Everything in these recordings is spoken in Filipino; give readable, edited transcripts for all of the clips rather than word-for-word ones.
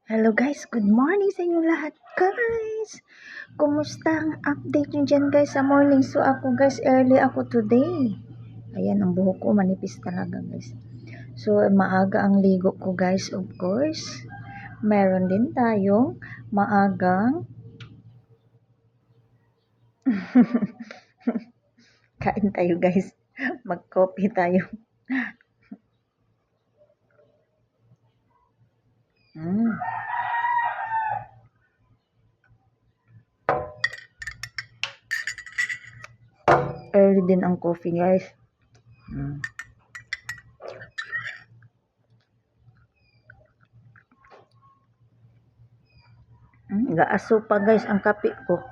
Hello guys, good morning sa inyo lahat guys. Kumusta ang update nyo dyan guys sa morning? So ako guys, early ako today. Ayan, ang buhok ko manipis talaga guys. So maaga ang ligo ko guys, of course. Meron din tayong maagang kain tayo guys. Mag-coffee tayo. Early din ang coffee guys. Gaaso pa guys ang kape ko.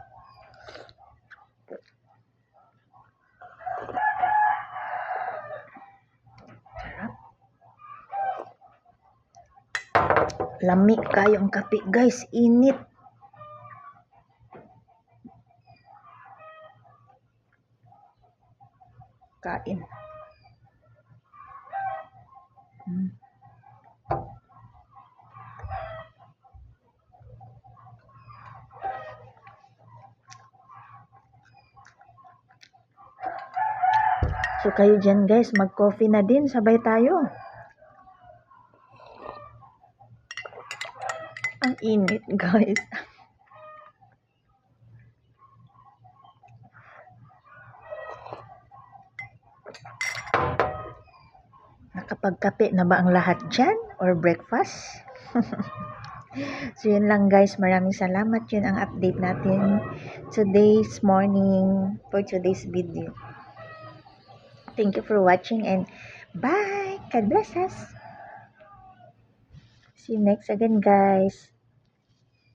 Lami kayo ang kape guys, init. Kain. So kayo dyan guys, mag-coffee na din, sabay tayo. Ang init guys. Nakapagkape na ba ang lahat dyan? Or breakfast? So yun lang guys, maraming salamat. Yun ang update natin today's morning for today's video. Thank you for watching and bye! God bless us! See you next again guys.